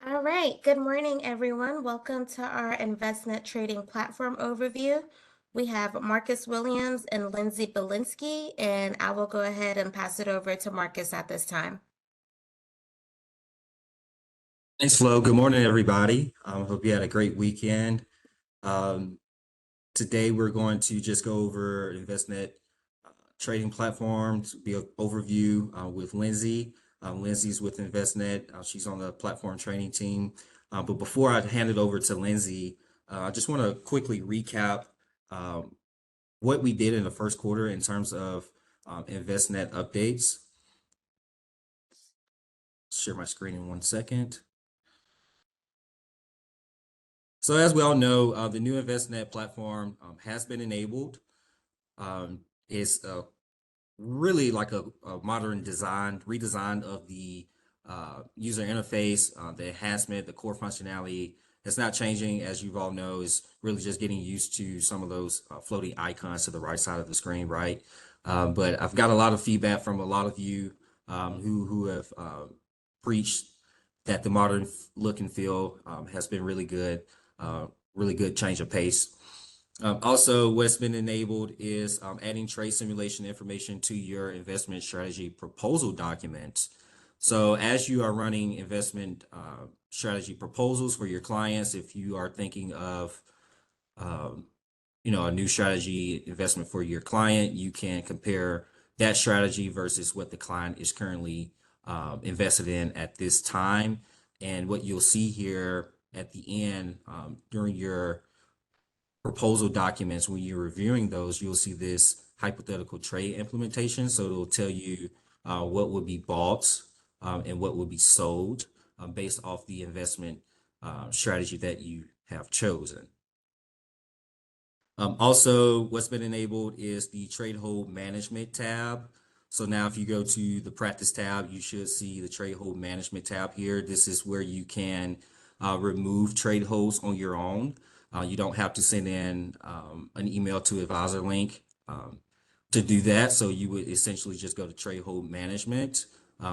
All right, good morning, everyone. Welcome to our Envestnet trading platform overview. We have Marcus Williams and Lindsay Belinsky, and I will go ahead and pass it over to Marcus at this time. Thanks, Flo. Good morning, everybody. Hope you had a great weekend. Um, Today, we're going to just go over Envestnet trading platform, to be an overview with Lindsay. Lindsay's with Envestnet. She's on the platform training team. But before I hand it over to Lindsay, I just want to quickly recap um, what we did in the first quarter in terms of Envestnet updates. Share my screen in 1 second. So as we all know, the new Envestnet platform has been enabled. It's really like a modern redesign of the user interface, the enhancement, the core functionality. It's not changing, as you all know. Is really just getting used to some of those floating icons to the right side of the screen, right? But I've got a lot of feedback from a lot of you who have preached that the modern look and feel has been really good, really good change of pace. Also, what's been enabled is adding trade simulation information to your investment strategy proposal documents. So as you are running investment strategy proposals for your clients, if you are thinking of um, a new strategy investment for your client, you can compare that strategy versus what the client is currently invested in at this time. And what you'll see here at the end during your proposal documents, when you're reviewing those, you'll see this hypothetical trade implementation. So it'll tell you what would be bought and what would be sold based off the investment strategy that you have chosen. Also, what's been enabled is the trade hold management tab. So now if you go to the practice tab, you should see the trade hold management tab here. This is where you can remove trade holds on your own. You don't have to send in an email to advisor link to do that. So you would essentially just go to trade hold management,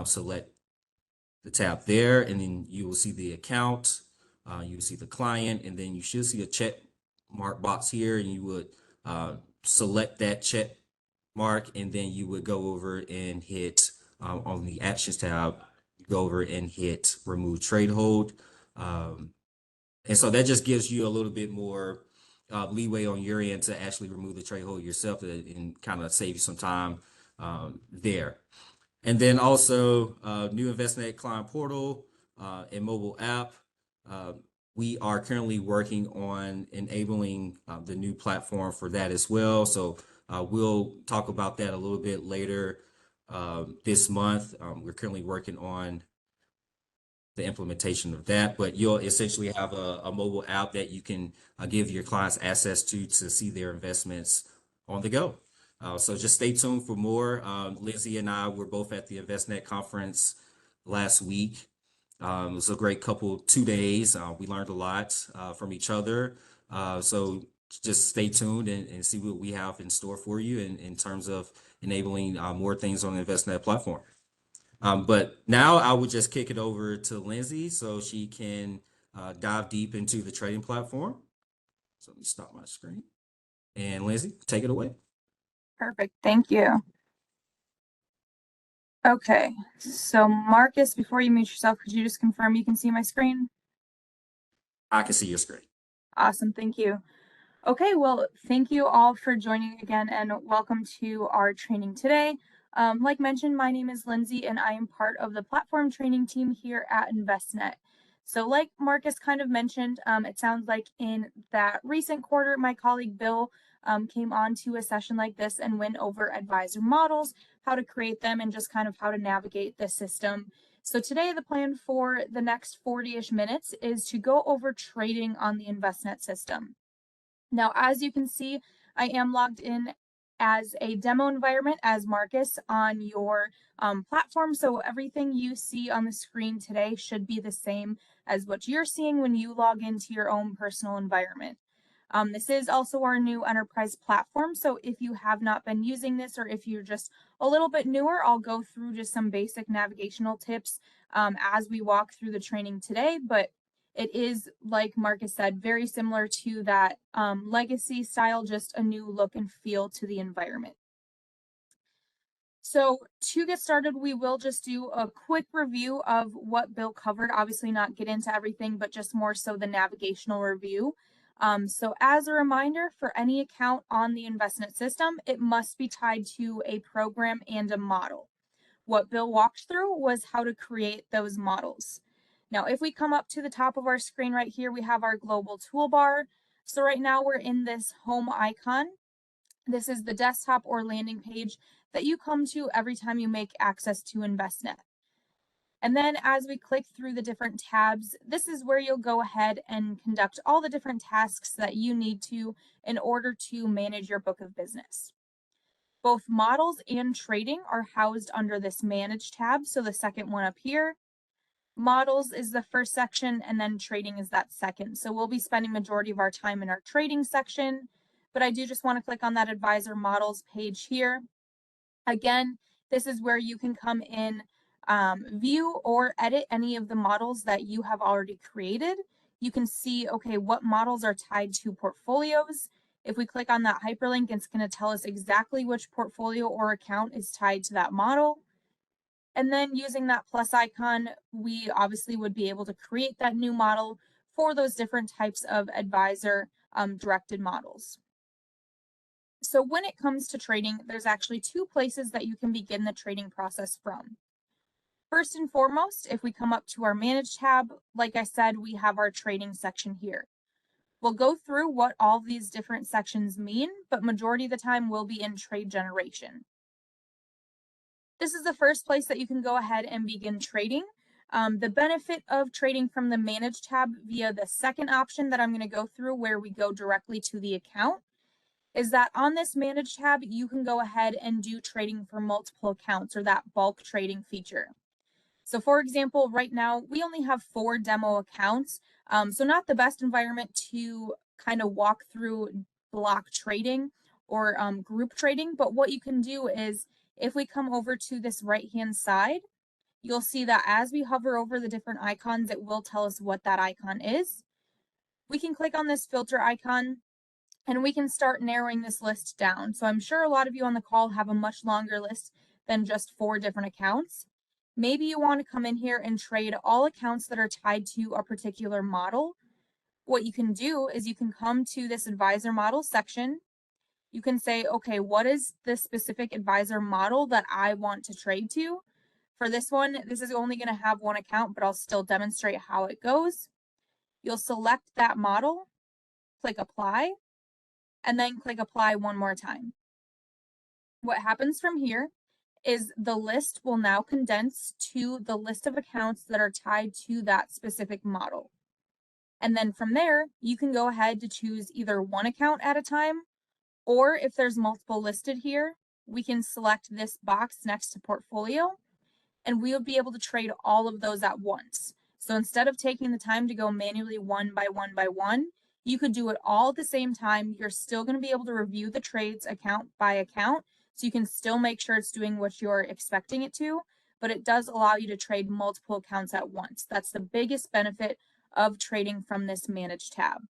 select the tab there, and then you will see the account, you will see the client, and then you should see a check mark box here, and you would select that check mark, and then you would go over and hit on the actions tab, go over and hit remove trade hold. And so that just gives you a little bit more leeway on your end to actually remove the trade hold yourself and kind of save you some time there. And then also new Envestnet client portal and mobile app. Uh, we are currently working on enabling the new platform for that as well. So we'll talk about that a little bit later this month. We're currently working on the implementation of that, but you'll essentially have a mobile app that you can give your clients access to see their investments on the go. So just stay tuned for more. Lizzie and I were both at the Envestnet conference last week. It was a great couple 2 days. We learned a lot from each other. So just stay tuned and see what we have in store for you in terms of enabling more things on the Envestnet platform. But now I would just kick it over to Lindsay so she can dive deep into the trading platform. So let me stop my screen. And Lindsay, take it away. Perfect. Thank you. Okay, so Marcus, before you mute yourself, could you just confirm you can see my screen? I can see your screen. Awesome. Thank you. Okay, well, thank you all for joining again and welcome to our training today. Like mentioned, my name is Lindsay and I am part of the platform training team here at Envestnet. So like Marcus kind of mentioned, it sounds like in that recent quarter, my colleague Bill came on to a session like this and went over advisor models, how to create them, and just kind of how to navigate the system. So today, the plan for the next 40-ish minutes is to go over trading on the Envestnet system. Now, as you can see, I am logged in as a demo environment as Marcus on your platform. So everything you see on the screen today should be the same as what you're seeing when you log into your own personal environment. This is also our new enterprise platform. So if you have not been using this, or if you're just a little bit newer, I'll go through just some basic navigational tips as we walk through the training today. But it is, like Marcus said, very similar to that legacy style, just a new look and feel to the environment. So to get started, we will just do a quick review of what Bill covered. Obviously not get into everything, but just more so the navigational review. So as a reminder, for any account on the Envestnet system, it must be tied to a program and a model. What Bill walked through was how to create those models. Now, if we come up to the top of our screen right here, we have our global toolbar. So right now we're in this home icon. This is the desktop or landing page that you come to every time you make access to Envestnet. And then as we click through the different tabs, this is where you'll go ahead and conduct all the different tasks that you need to in order to manage your book of business. Both models and trading are housed under this manage tab. So the second one up here, models is the first section, and then trading is that second. So we'll be spending majority of our time in our trading section, but I do just want to click on that advisor models page here. Again, this is where you can come in, view or edit any of the models that you have already created. You can see, okay, what models are tied to portfolios. If we click on that hyperlink, it's going to tell us exactly which portfolio or account is tied to that model. And then using that plus icon, we obviously would be able to create that new model for those different types of advisor directed models. So when it comes to trading, there's actually two places that you can begin the trading process from. First and foremost, if we come up to our Manage tab, like I said, we have our trading section here. We'll go through what all these different sections mean, but majority of the time we'll be in trade generation. This is the first place that you can go ahead and begin trading. The benefit of trading from the Manage tab via the second option that I'm going to go through, where we go directly to the account, is that on this Manage tab, you can go ahead and do trading for multiple accounts, or that bulk trading feature. So for example, right now we only have 4 demo accounts, so not the best environment to kind of walk through block trading or group trading. But what you can do is, if we come over to this right-hand side, you'll see that as we hover over the different icons, it will tell us what that icon is. We can click on this filter icon and we can start narrowing this list down. So I'm sure a lot of you on the call have a much longer list than just 4 different accounts. Maybe you want to come in here and trade all accounts that are tied to a particular model. What you can do is you can come to this advisor model section. You can say, okay, what is the specific advisor model that I want to trade to? For this one, this is only going to have 1 account, but I'll still demonstrate how it goes. You'll select that model, click apply, and then click apply one more time. What happens from here is the list will now condense to the list of accounts that are tied to that specific model. And then from there, you can go ahead to choose either 1 account at a time, or if there's multiple listed here, we can select this box next to portfolio, and we will be able to trade all of those at once. So instead of taking the time to go manually one by one, you could do it all at the same time. You're still going to be able to review the trades account by account, so you can still make sure it's doing what you're expecting it to, but it does allow you to trade multiple accounts at once. That's the biggest benefit of trading from this Manage tab.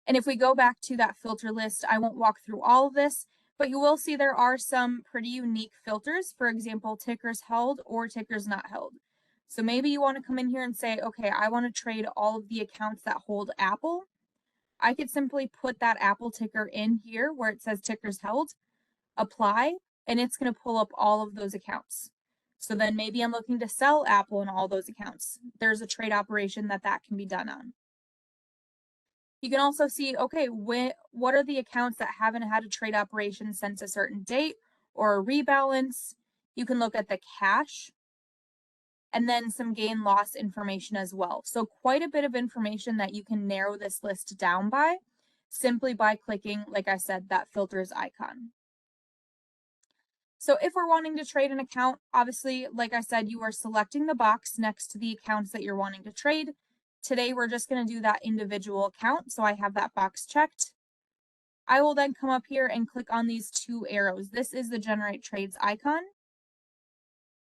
And if we go back to that filter list, I won't walk through all of this, but you will see there are some pretty unique filters. For example, tickers held or tickers not held. So maybe you want to come in here and say, okay, I want to trade all of the accounts that hold Apple. I could simply put that Apple ticker in here where it says tickers held, apply, and it's going to pull up all of those accounts. So then maybe I'm looking to sell Apple in all those accounts. There's a trade operation that can be done on. You can also see, okay, what are the accounts that haven't had a trade operation since a certain date or a rebalance. You can look at the cash and then some gain loss information as well. So quite a bit of information that you can narrow this list down by simply by clicking, like I said, that filters icon. So if we're wanting to trade an account, obviously, like I said, you are selecting the box next to the accounts that you're wanting to trade. Today, we're just going to do that individual account, so I have that box checked. I will then come up here and click on these two arrows. This is the Generate Trades icon.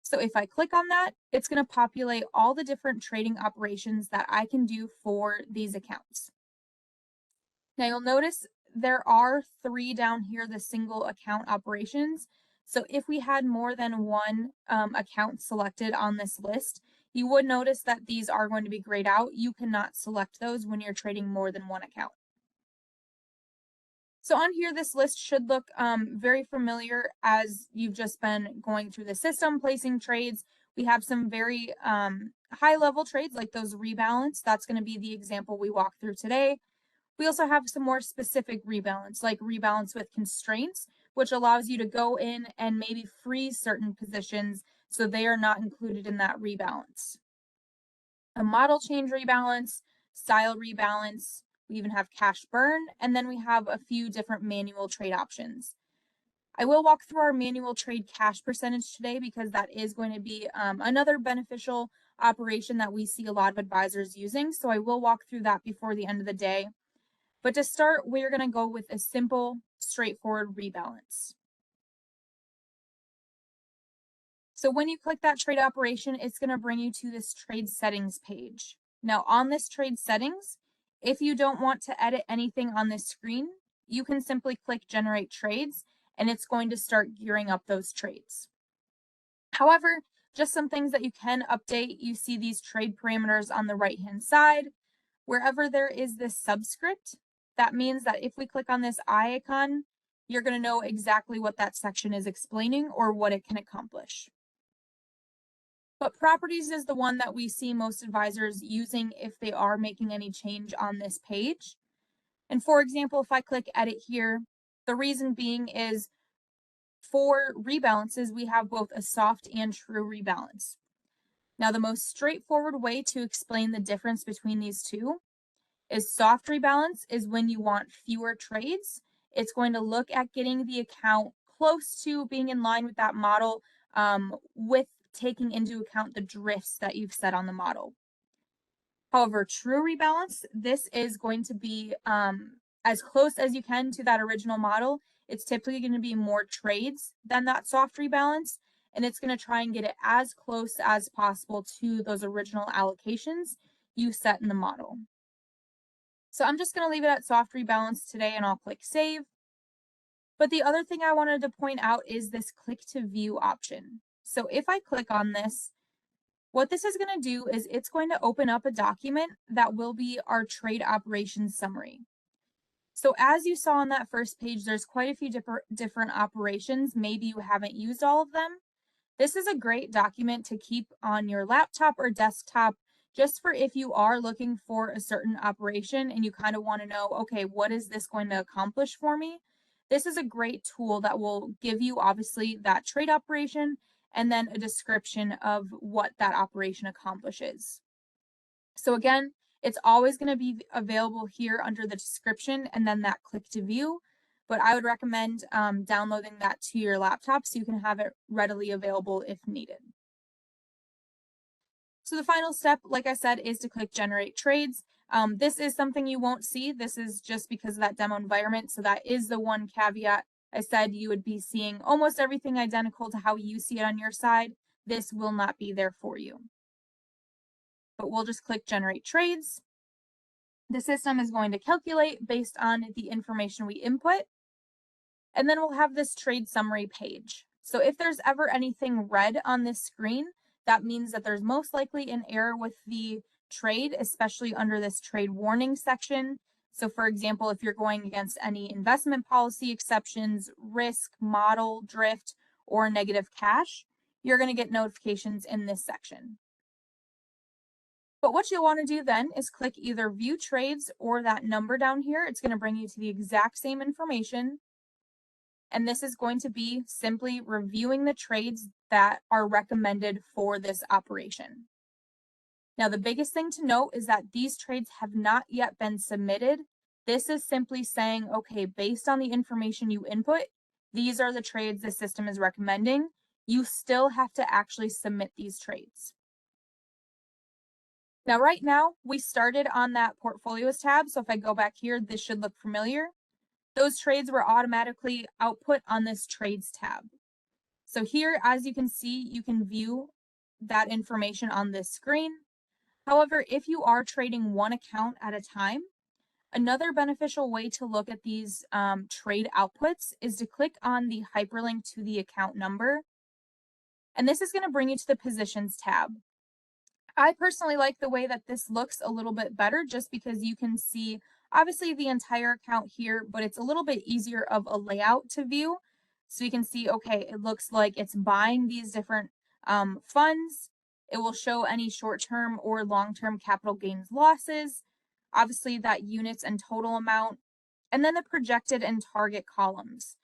So if I click on that, it's going to populate all the different trading operations that I can do for these accounts. Now you'll notice there are 3 down here, the single account operations. So if we had more than one account selected on this list, you would notice that these are going to be grayed out. You cannot select those when you're trading more than one account. So on here, this list should look very familiar as you've just been going through the system, placing trades. We have some very high level trades like those rebalance. That's going to be the example we walk through today. We also have some more specific rebalance, like rebalance with constraints, which allows you to go in and maybe freeze certain positions so they are not included in that rebalance. A model change rebalance, style rebalance, we even have cash burn, and then we have a few different manual trade options. I will walk through our manual trade cash percentage today because that is going to be another beneficial operation that we see a lot of advisors using. So I will walk through that before the end of the day. But to start, we're going to go with a simple, straightforward rebalance. So when you click that trade operation, it's going to bring you to this trade settings page. Now on this trade settings, if you don't want to edit anything on this screen, you can simply click generate trades and it's going to start gearing up those trades. However, just some things that you can update. You see these trade parameters on the right-hand side. Wherever there is this subscript, that means that if we click on this eye icon, you're going to know exactly what that section is explaining or what it can accomplish. But properties is the one that we see most advisors using if they are making any change on this page. And for example, if I click edit here, the reason being is for rebalances, we have both a soft and true rebalance. Now, the most straightforward way to explain the difference between these two is soft rebalance is when you want fewer trades. It's going to look at getting the account close to being in line with that model with taking into account the drifts that you've set on the model. However, true rebalance, this is going to be as close as you can to that original model. It's typically going to be more trades than that soft rebalance, and it's going to try and get it as close as possible to those original allocations you set in the model. So I'm just going to leave it at soft rebalance today and I'll click save. But the other thing I wanted to point out is this click to view option. So if I click on this, what this is going to do is it's going to open up a document that will be our trade operations summary. So as you saw on that first page, there's quite a few different operations. Maybe you haven't used all of them. This is a great document to keep on your laptop or desktop just for if you are looking for a certain operation and you kind of want to know, okay, what is this going to accomplish for me? This is a great tool that will give you obviously that trade operation and then a description of what that operation accomplishes. So again, it's always going to be available here under the description and then that click to view. But I would recommend downloading that to your laptop so you can have it readily available if needed. So the final step, like I said, is to click generate trades. This is something you won't see. This is just because of that demo environment. So that is the one caveat. I said you would be seeing almost everything identical to how you see it on your side. This will not be there for you. But we'll just click generate trades. The system is going to calculate based on the information we input. And then we'll have this trade summary page. So if there's ever anything red on this screen, that means that there's most likely an error with the trade, especially under this trade warning section. So for example, if you're going against any investment policy exceptions, risk, model, drift, or negative cash, you're going to get notifications in this section. But what you'll want to do then is click either view trades or that number down here. It's going to bring you to the exact same information. And this is going to be simply reviewing the trades that are recommended for this operation. Now, the biggest thing to note is that these trades have not yet been submitted. This is simply saying, okay, based on the information you input, these are the trades the system is recommending. You still have to actually submit these trades. Now, right now, we started on that portfolios tab. So if I go back here, this should look familiar. Those trades were automatically output on this trades tab. So here, as you can see, you can view that information on this screen. However, if you are trading one account at a time, another beneficial way to look at these trade outputs is to click on the hyperlink to the account number. And this is going to bring you to the positions tab. I personally like the way that this looks a little bit better just because you can see obviously the entire account here, but it's a little bit easier of a layout to view. So you can see, okay, it looks like it's buying these different funds. It will show any short-term or long-term capital gains losses, obviously that units and total amount, and then the projected and target columns.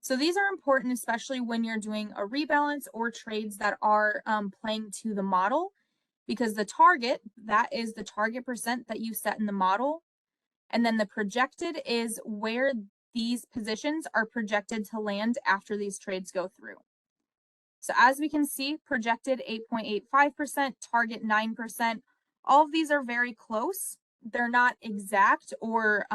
So these are important, especially when you're doing a rebalance or trades that are playing to the model, because the target, that is the target percent that you set in the model. And then the projected is where these positions are projected to land after these trades go through. So as we can see, projected 8.85%, target 9%. All of these are very close. They're not exact or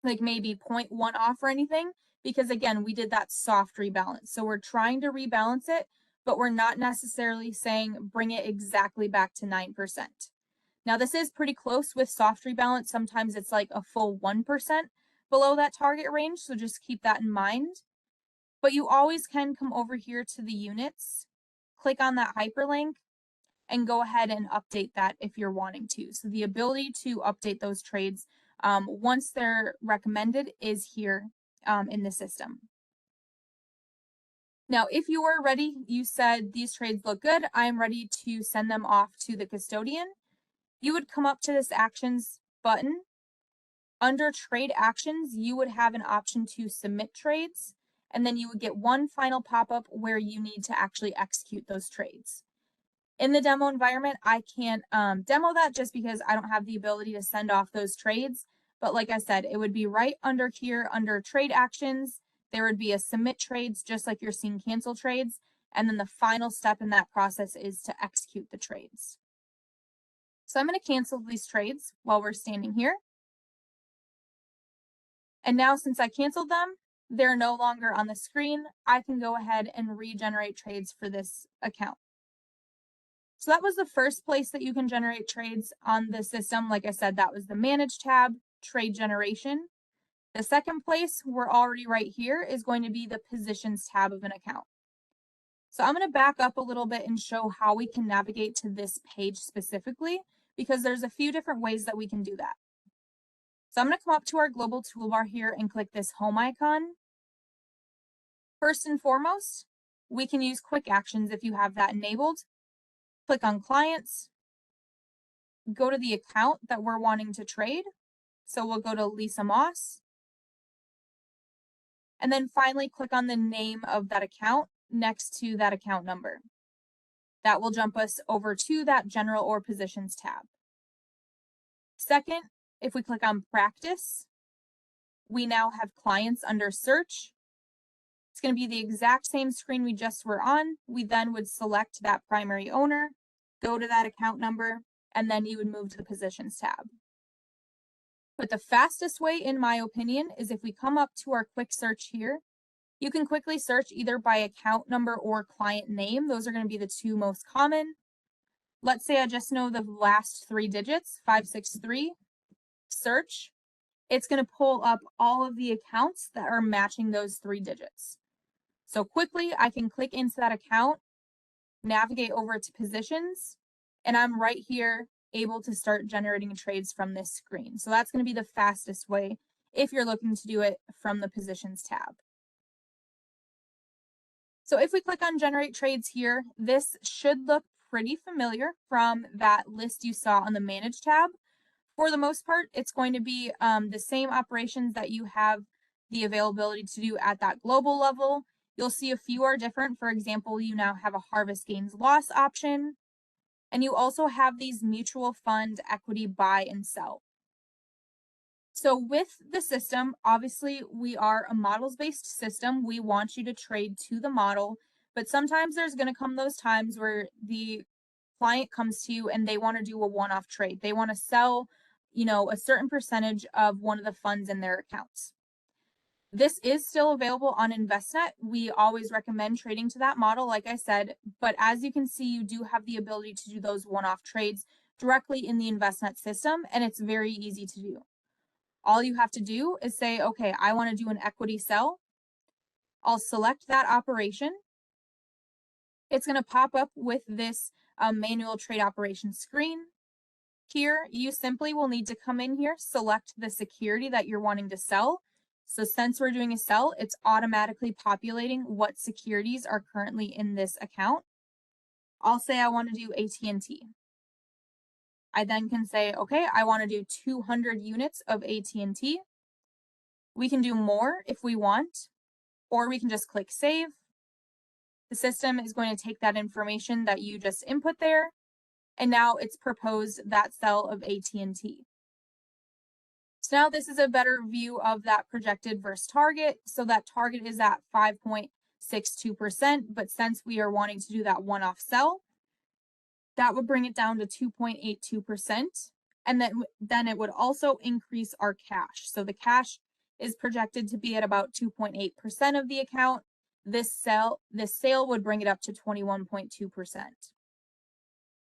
like maybe 0.1 off or anything, because again, we did that soft rebalance. So we're trying to rebalance it, but we're not necessarily saying bring it exactly back to 9%. Now this is pretty close with soft rebalance. Sometimes it's like a full 1% below that target range. So just keep that in mind. But you always can come over here to the units, click on that hyperlink, and go ahead and update that if you're wanting to. So the ability to update those trades once they're recommended is here in the system. Now, if you are ready, you said these trades look good, I'm ready to send them off to the custodian. You would come up to this actions button. Under trade actions, you would have an option to submit trades, and then you would get one final pop-up where you need to actually execute those trades. In the demo environment, I can't demo that just because I don't have the ability to send off those trades. But like I said, it would be right under here under trade actions. There would be a submit trades, just like you're seeing cancel trades. And then the final step in that process is to execute the trades. So I'm going to cancel these trades while we're standing here. And now since I canceled them, they're no longer on the screen. I can go ahead and regenerate trades for this account. So that was the first place that you can generate trades on the system. Like I said, that was the Manage tab, Trade Generation. The second place, we're already right here, is going to be the Positions tab of an account. So I'm going to back up a little bit and show how we can navigate to this page specifically, because there's a few different ways that we can do that. So I'm going to come up to our global toolbar here and click this home icon. First and foremost, we can use quick actions if you have that enabled. Click on clients, go to the account that we're wanting to trade. So we'll go to Lisa Moss. And then finally click on the name of that account next to that account number. That will jump us over to that general or positions tab. Second, if we click on practice, we now have clients under search. It's going to be the exact same screen we just were on. We then would select that primary owner, go to that account number, and then you would move to the positions tab. But the fastest way, in my opinion, is if we come up to our quick search here, you can quickly search either by account number or client name. Those are going to be the two most common. Let's say I just know the last three digits, 563, search. It's going to pull up all of the accounts that are matching those three digits. So quickly, I can click into that account, navigate over to positions, and I'm right here able to start generating trades from this screen. So that's going to be the fastest way if you're looking to do it from the positions tab. So if we click on generate trades here, this should look pretty familiar from that list you saw on the manage tab. For the most part, it's going to be the same operations that you have the availability to do at that global level. You'll see a few are different. For example, you now have a harvest gains loss option, and you also have these mutual fund equity buy and sell. So with the system, obviously we are a models-based system. We want you to trade to the model, but sometimes there's going to come those times where the client comes to you and they want to do a one-off trade. They want to sell, a certain percentage of one of the funds in their accounts. This is still available on Envestnet. We always recommend trading to that model, like I said, but as you can see, you do have the ability to do those one-off trades directly in the Envestnet system, and it's very easy to do. All you have to do is say, okay, I want to do an equity sell. I'll select that operation. It's going to pop up with this manual trade operation screen. Here, you simply will need to come in here, select the security that you're wanting to sell. So since we're doing a sell, it's automatically populating what securities are currently in this account. I'll say I want to do AT&T. I then can say, okay, I want to do 200 units of AT&T. We can do more if we want, or we can just click save. The system is going to take that information that you just input there, and now it's proposed that sell of AT&T. So now this is a better view of that projected versus target. So that target is at 5.62%, but since we are wanting to do that one-off sell, that would bring it down to 2.82%. And then it would also increase our cash. So the cash is projected to be at about 2.8% of the account. This sale would bring it up to 21.2%.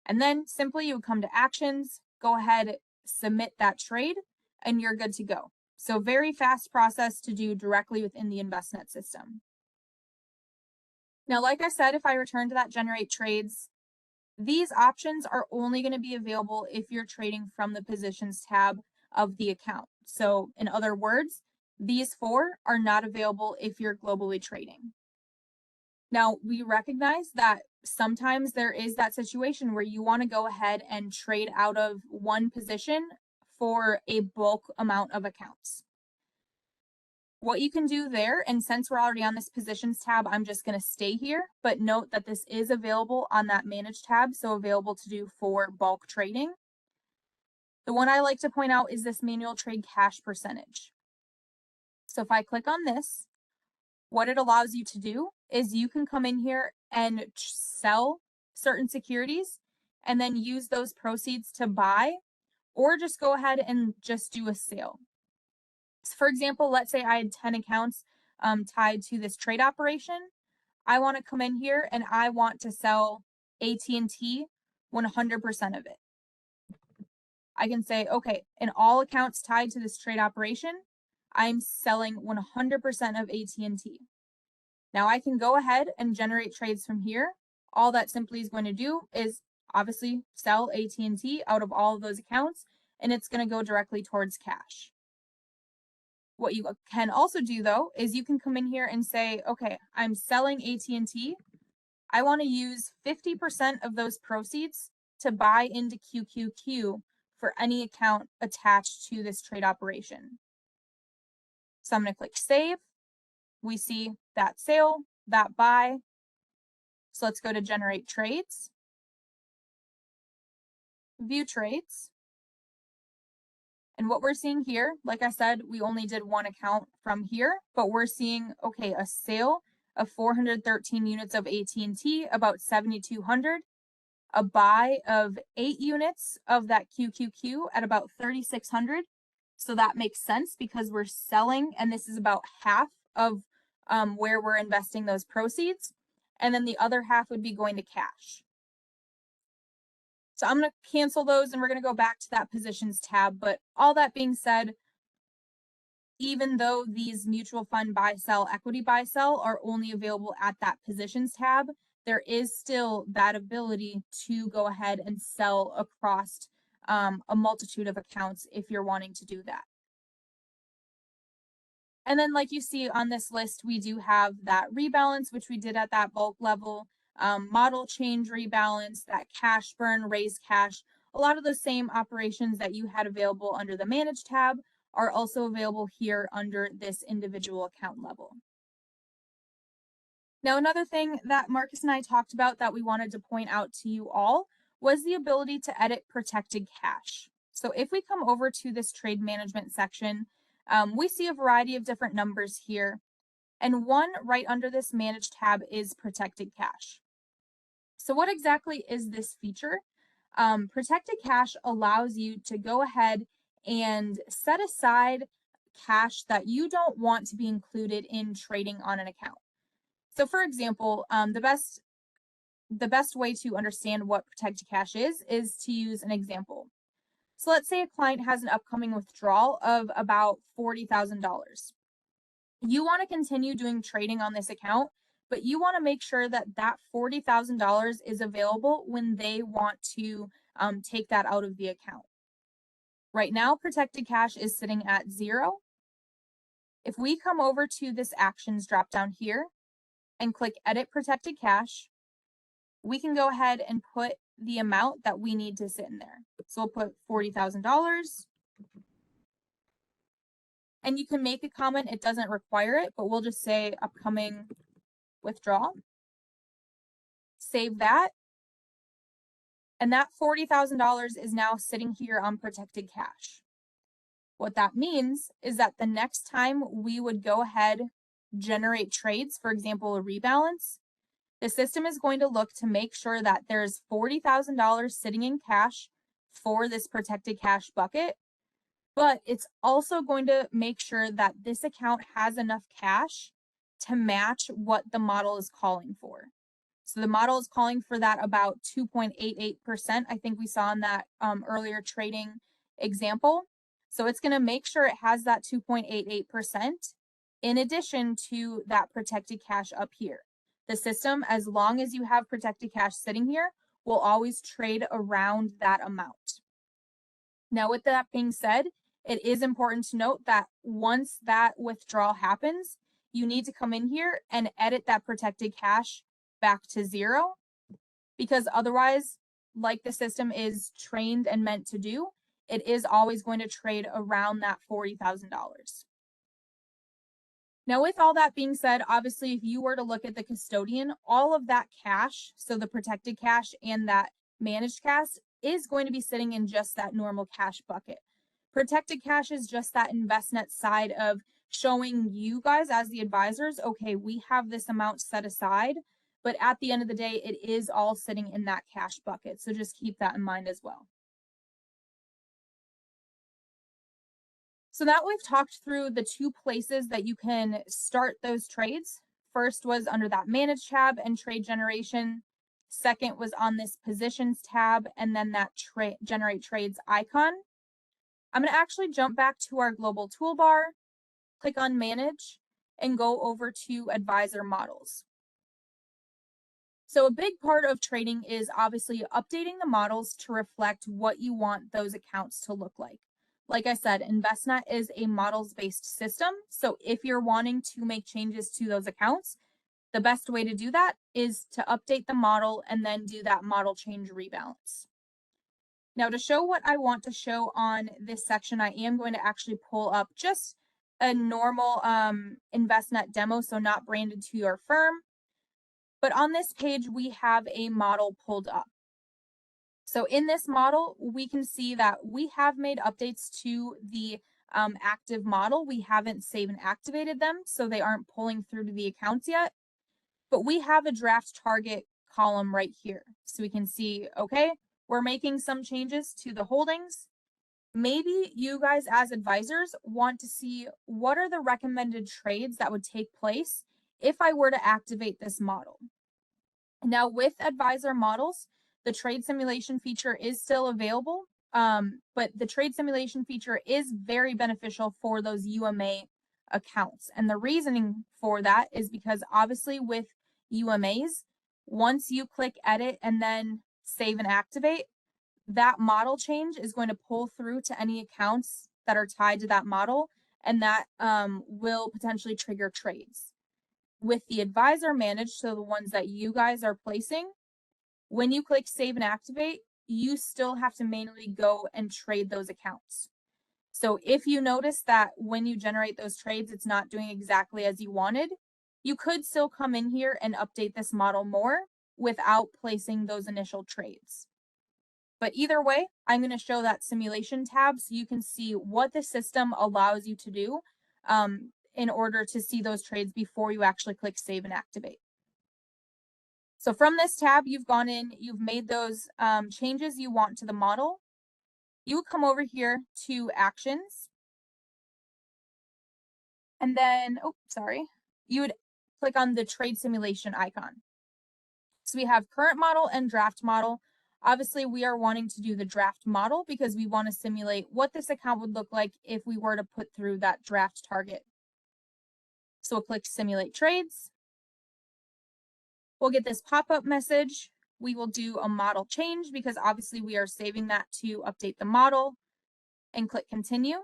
And then simply you would come to actions, go ahead, submit that trade, and you're good to go. So very fast process to do directly within the Envestnet system. Now, like I said, if I return to that generate trades, these options are only going to be available if you're trading from the positions tab of the account. So in other words, these 4 are not available if you're globally trading. Now, we recognize that sometimes there is that situation where you want to go ahead and trade out of one position for a bulk amount of accounts. What you can do there, and since we're already on this positions tab, I'm just going to stay here, but note that this is available on that manage tab, so available to do for bulk trading. The one I like to point out is this manual trade cash percentage. So if I click on this, what it allows you to do is you can come in here and sell certain securities and then use those proceeds to buy, or just go ahead and just do a sale. So for example, let's say I had 10 accounts tied to this trade operation. I want to come in here and I want to sell AT&T 100% of it. I can say, okay, in all accounts tied to this trade operation, I'm selling 100% of AT&T. Now I can go ahead and generate trades from here. All that simply is going to do is obviously sell AT&T out of all of those accounts, and it's going to go directly towards cash. What you can also do though, is you can come in here and say, okay, I'm selling AT&T. I want to use 50% of those proceeds to buy into QQQ for any account attached to this trade operation. So I'm going to click save. We see that sale, that buy. So let's go to generate trades, view trades. And what we're seeing here, like I said, we only did one account from here, but we're seeing, okay, a sale of 413 units of AT&T, about 7,200, a buy of 8 units of that QQQ at about 3,600. So that makes sense because we're selling, and this is about half of where we're investing those proceeds. And then the other half would be going to cash. So I'm going to cancel those and we're going to go back to that positions tab. But all that being said, even though these mutual fund buy sell, equity buy sell are only available at that positions tab, there is still that ability to go ahead and sell across a multitude of accounts if you're wanting to do that. And then like you see on this list, we do have that rebalance, which we did at that bulk level, model change rebalance, that cash burn, raise cash. A lot of the same operations that you had available under the manage tab are also available here under this individual account level. Now, another thing that Marcus and I talked about that we wanted to point out to you all was the ability to edit protected cash. So if we come over to this trade management section, we see a variety of different numbers here. And one right under this manage tab is protected cash. So what exactly is this feature? Protected cache allows you to go ahead and set aside cash that you don't want to be included in trading on an account. So for example, the best way to understand what protected cache is to use an example. So let's say a client has an upcoming withdrawal of about $40,000. You want to continue doing trading on this account, but you want to make sure that that $40,000 is available when they want to take that out of the account. Right now, protected cache is sitting at 0. If we come over to this actions drop down here and click edit protected cache, we can go ahead and put the amount that we need to sit in there. So we'll put $40,000. And you can make a comment, it doesn't require it, but we'll just say upcoming withdrawal. Save that. And that $40,000 is now sitting here on protected cache. What that means is that the next time we would go ahead, generate trades, for example, a rebalance, the system is going to look to make sure that there's $40,000 sitting in cash for this protected cache bucket, but it's also going to make sure that this account has enough cash to match what the model is calling for. So the model is calling for that about 2.88%. I think we saw in that earlier trading example. So it's going to make sure it has that 2.88% in addition to that protected cache up here. The system, as long as you have protected cache sitting here, will always trade around that amount. Now, with that being said, it is important to note that once that withdrawal happens, you need to come in here and edit that protected cache back to 0, because otherwise, like the system is trained and meant to do, it is always going to trade around that $40,000. Now, with all that being said, obviously, if you were to look at the custodian, all of that cash, so the protected cache and that managed cache, is going to be sitting in just that normal cash bucket. Protected cache is just that Envestnet side of showing you guys as the advisors, okay, we have this amount set aside, but at the end of the day, it is all sitting in that cash bucket. So just keep that in mind as well. So now we've talked through the two places that you can start those trades. First was under that manage tab and trade generation. Second was on this positions tab and then that generate trades icon. I'm going to actually jump back to our global toolbar, click on manage, and go over to advisor models. So a big part of trading is obviously updating the models to reflect what you want those accounts to look like. Like I said, Envestnet is a models-based system. So if you're wanting to make changes to those accounts, the best way to do that is to update the model and then do that model change rebalance. Now, to show what I want to show on this section, I am going to actually pull up just a normal Envestnet demo, so not branded to your firm. But on this page, we have a model pulled up. So in this model, we can see that we have made updates to the active model. We haven't saved and activated them, so they aren't pulling through to the accounts yet. But we have a draft target column right here. So we can see, okay, we're making some changes to the holdings. Maybe you guys as advisors want to see what are the recommended trades that would take place if I were to activate this model. Now with advisor models, the trade simulation feature is still available, but the trade simulation feature is very beneficial for those UMA accounts. And the reasoning for that is because obviously with UMAs, once you click edit and then save and activate, that model change is going to pull through to any accounts that are tied to that model, and that will potentially trigger trades. With the advisor managed, so the ones that you guys are placing, when you click save and activate, you still have to manually go and trade those accounts. So if you notice that when you generate those trades, it's not doing exactly as you wanted, you could still come in here and update this model more without placing those initial trades. But either way, I'm going to show that simulation tab so you can see what the system allows you to do in order to see those trades before you actually click save and activate. So from this tab, you've gone in, you've made those changes you want to the model. You would come over here to actions. And then, you would click on the trade simulation icon. So we have current model and draft model. Obviously, we are wanting to do the draft model because we want to simulate what this account would look like if we were to put through that draft target. So we'll click simulate trades. We'll get this pop-up message. We will do a model change because obviously we are saving that to update the model, and click continue.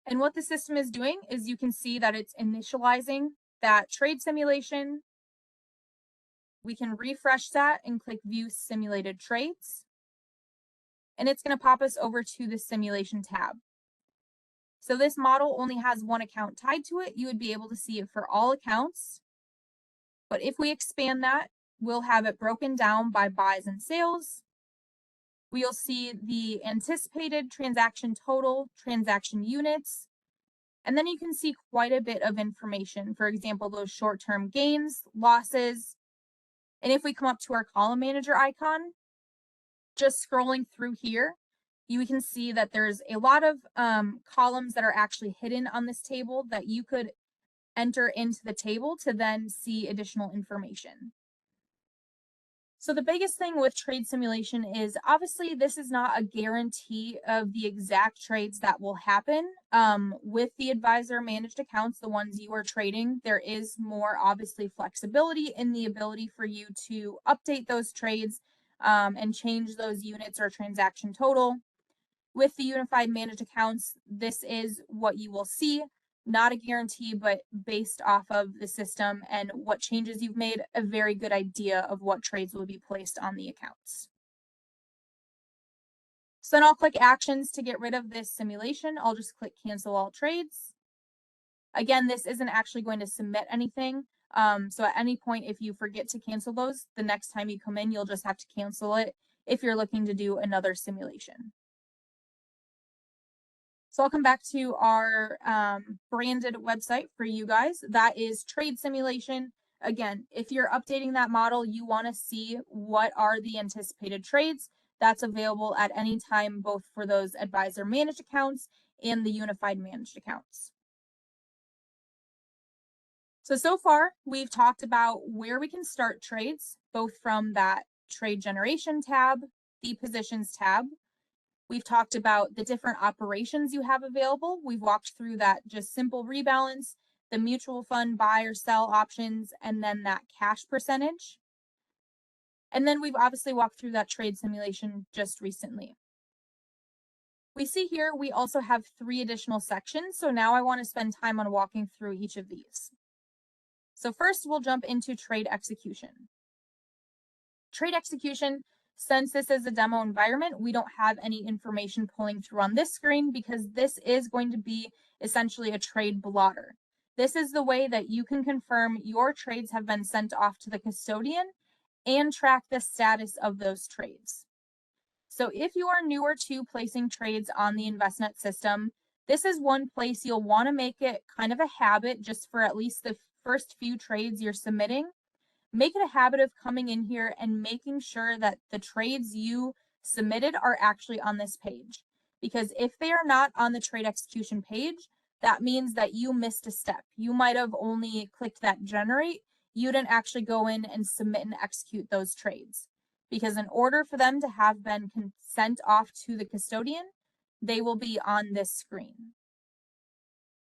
And what the system is doing is you can see that it's initializing that trade simulation. We can refresh that and click view simulated trades. And it's going to pop us over to the simulation tab. So this model only has one account tied to it. You would be able to see it for all accounts. But if we expand that, we'll have it broken down by buys and sales. We'll see the anticipated transaction total, transaction units, and then you can see quite a bit of information. For example, those short-term gains, losses. And if we come up to our column manager icon, just scrolling through here, you can see that there's a lot of columns that are actually hidden on this table that you could enter into the table to then see additional information. So the biggest thing with trade simulation is obviously this is not a guarantee of the exact trades that will happen. With the advisor managed accounts, the ones you are trading, there is more obviously flexibility in the ability for you to update those trades and change those units or transaction total. With the unified managed accounts, this is what you will see. Not a guarantee, but based off of the system and what changes you've made, a very good idea of what trades will be placed on the accounts. So then I'll click actions to get rid of this simulation. I'll just click cancel all trades. Again, this isn't actually going to submit anything. So at any point, if you forget to cancel those, the next time you come in, you'll just have to cancel it if you're looking to do another simulation. So I'll come back to our branded website for you guys. That is trade simulation. Again, if you're updating that model, you want to see what are the anticipated trades. That's available at any time, both for those advisor managed accounts and the unified managed accounts. So far, we've talked about where we can start trades, both from that trade generation tab, the positions tab. We've talked about the different operations you have available. We've walked through that just simple rebalance, the mutual fund buy or sell options, and then that cash percentage. And then we've obviously walked through that trade simulation just recently. We see here we also have 3 additional sections. So now I want to spend time on walking through each of these. So first we'll jump into trade execution. Trade execution, since this is a demo environment, we don't have any information pulling through on this screen because this is going to be essentially a trade blotter. This is the way that you can confirm your trades have been sent off to the custodian and track the status of those trades. So if you are newer to placing trades on the Envestnet system, this is one place you'll want to make it kind of a habit just for at least the first few trades you're submitting. Make it a habit of coming in here and making sure that the trades you submitted are actually on this page. Because if they are not on the trade execution page, that means that you missed a step. You might have only clicked that generate. You didn't actually go in and submit and execute those trades. Because in order for them to have been sent off to the custodian, they will be on this screen.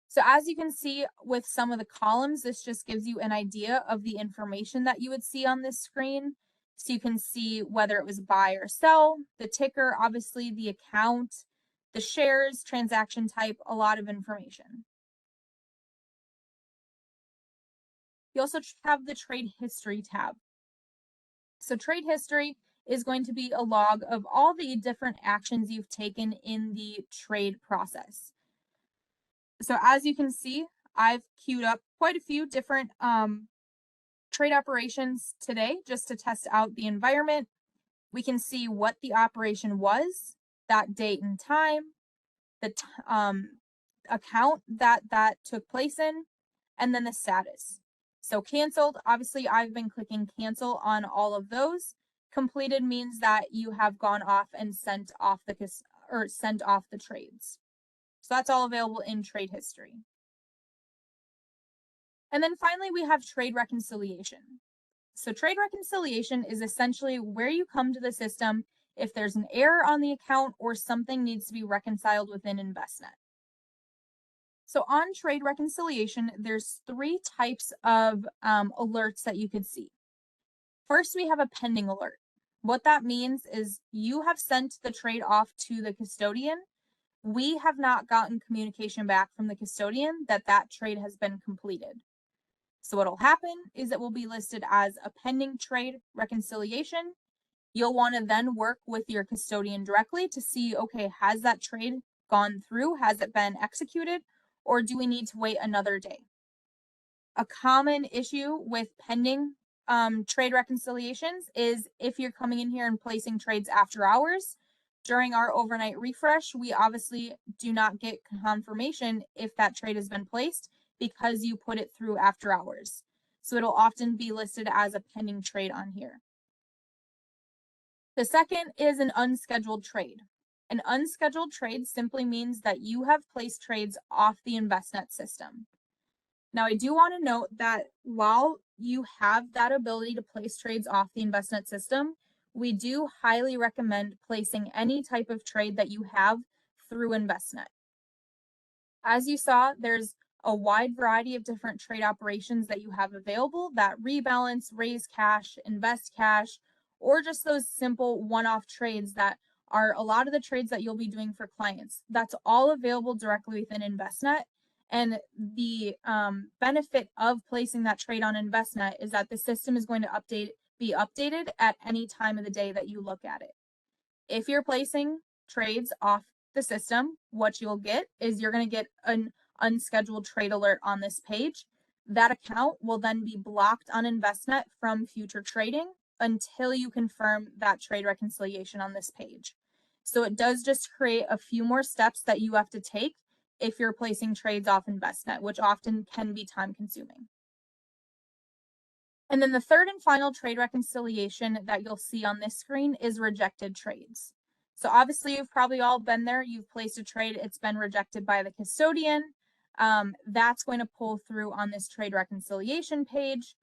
So as you can see with some of the columns, this just gives you an idea of the information that you would see on this screen. So you can see whether it was buy or sell, the ticker, obviously the account, the shares, transaction type, a lot of information. You also have the trade history tab. So trade history is going to be a log of all the different actions you've taken in the trade process. So as you can see, I've queued up quite a few different trade operations today just to test out the environment. We can see what the operation was, that date and time, the account that took place in, and then the status. So canceled, obviously I've been clicking cancel on all of those. Completed means that you have gone off and sent off the trades. So that's all available in trade history. And then finally, we have trade reconciliation. So trade reconciliation is essentially where you come to the system if there's an error on the account or something needs to be reconciled within Envestnet. So on trade reconciliation, there's 3 types of alerts that you could see. First, we have a pending alert. What that means is you have sent the trade off to the custodian. We have not gotten communication back from the custodian that that trade has been completed. So what'll happen is it will be listed as a pending trade reconciliation. You'll want to then work with your custodian directly to see, okay, has that trade gone through? Has it been executed? Or do we need to wait another day? A common issue with pending trade reconciliations is if you're coming in here and placing trades after hours. During our overnight refresh, we obviously do not get confirmation if that trade has been placed because you put it through after hours. So it'll often be listed as a pending trade on here. The second is an unscheduled trade. An unscheduled trade simply means that you have placed trades off the Envestnet system. Now, I do want to note that while you have that ability to place trades off the Envestnet system, we do highly recommend placing any type of trade that you have through Envestnet. As you saw, there's a wide variety of different trade operations that you have available that rebalance, raise cash, invest cash, or just those simple one-off trades that are a lot of the trades that you'll be doing for clients. That's all available directly within Envestnet. And the benefit of placing that trade on Envestnet is that the system is going to be updated at any time of the day that you look at it. If you're placing trades off the system, what you'll get is you're going to get an unscheduled trade alert on this page. That account will then be blocked on Envestnet from future trading until you confirm that trade reconciliation on this page. So it does just create a few more steps that you have to take if you're placing trades off Envestnet, which often can be time consuming. And then the third and final trade reconciliation that you'll see on this screen is rejected trades. So obviously you've probably all been there. You've placed a trade, it's been rejected by the custodian. That's going to pull through on this trade reconciliation page.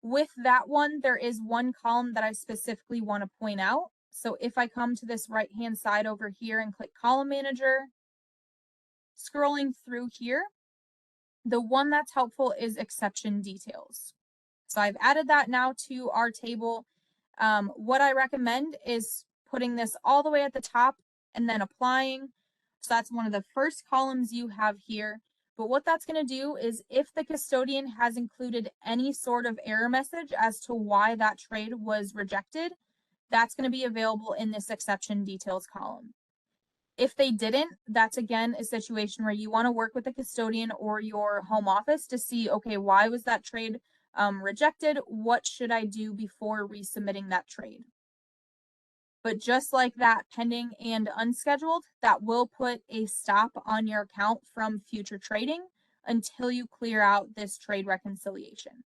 With that one, there is one column that I specifically want to point out. So if I come to this right-hand side over here and click Column Manager, scrolling through here, the one that's helpful is exception details. So I've added that now to our table. What I recommend is putting this all the way at the top and then applying. So that's one of the first columns you have here. But what that's going to do is if the custodian has included any sort of error message as to why that trade was rejected, that's going to be available in this exception details column. If they didn't, that's again a situation where you want to work with the custodian or your home office to see, okay, why was that trade rejected? What should I do before resubmitting that trade? But just like that, pending and unscheduled, that will put a stop on your account from future trading until you clear out this trade reconciliation.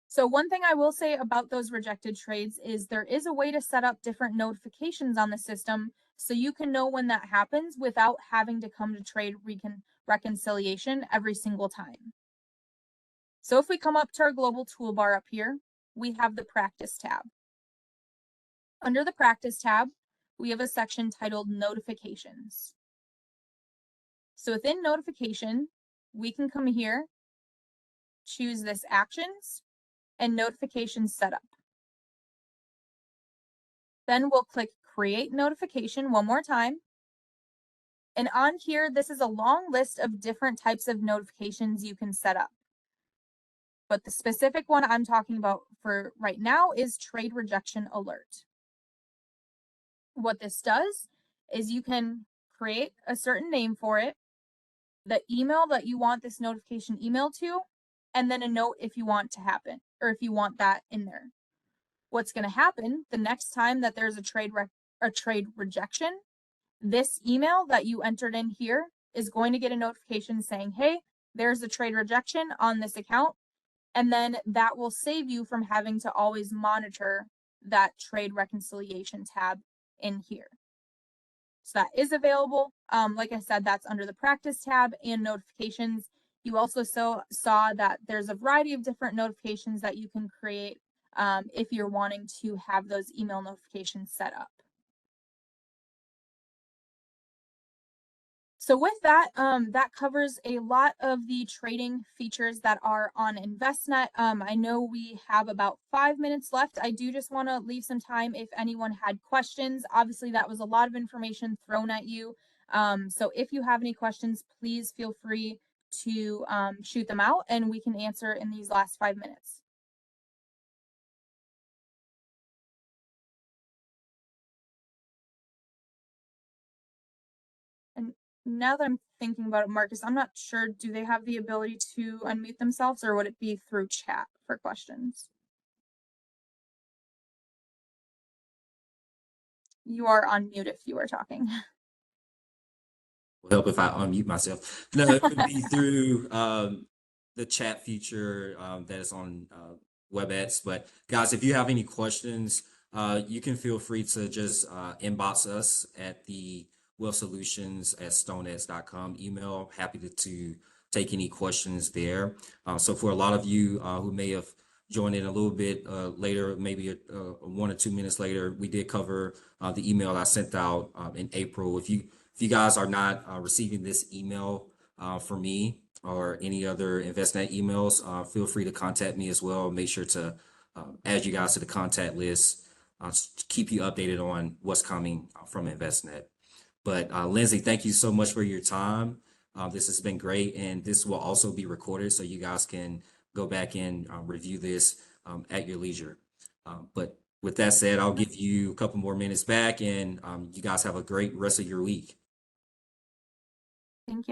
So one thing I will say about those rejected trades is there is a way to set up different notifications on the system so you can know when that happens without having to come to trade reconciliation every single time. So if we come up to our global toolbar up here, we have the practice tab. Under the practice tab, we have a section titled notifications. So within notification, we can come here, choose this actions and notification setup. Then we'll click create notification one more time. And on here, this is a long list of different types of notifications you can set up. But the specific one I'm talking about for right now is trade rejection alert. What this does is you can create a certain name for it, the email that you want this notification emailed to, and then a note if you want to happen or if you want that in there. What's going to happen the next time that there's a trade rejection, this email that you entered in here is going to get a notification saying, hey, there's a trade rejection on this account. And then that will save you from having to always monitor that trade reconciliation tab in here. So that is available. Like I said, that's under the practice tab and notifications. You also saw that there's a variety of different notifications that you can create if you're wanting to have those email notifications set up. So with that, that covers a lot of the trading features that are on Envestnet. I know we have about 5 minutes left. I do just want to leave some time if anyone had questions. Obviously, that was a lot of information thrown at you. So if you have any questions, please feel free to shoot them out and we can answer in these last 5 minutes. And now that I'm thinking about it, Marcus, I'm not sure, do they have the ability to unmute themselves or would it be through chat for questions? You are on mute if you are talking. Will help if I unmute myself. No, it would be through the chat feature that is on WebEx. But guys, if you have any questions, you can feel free to just inbox us at the wealthsolutions@stonex.com email. Happy to take any questions there. So for a lot of you who may have joined in a little bit later, maybe 1 or 2 minutes later, we did cover the email I sent out in April. If you guys are not receiving this email from me or any other Envestnet emails, feel free to contact me as well. Make sure to add you guys to the contact list, keep you updated on what's coming from Envestnet. But Lindsay, thank you so much for your time. This has been great, and this will also be recorded so you guys can go back and review this at your leisure. But with that said, I'll give you a couple more minutes back, and you guys have a great rest of your week.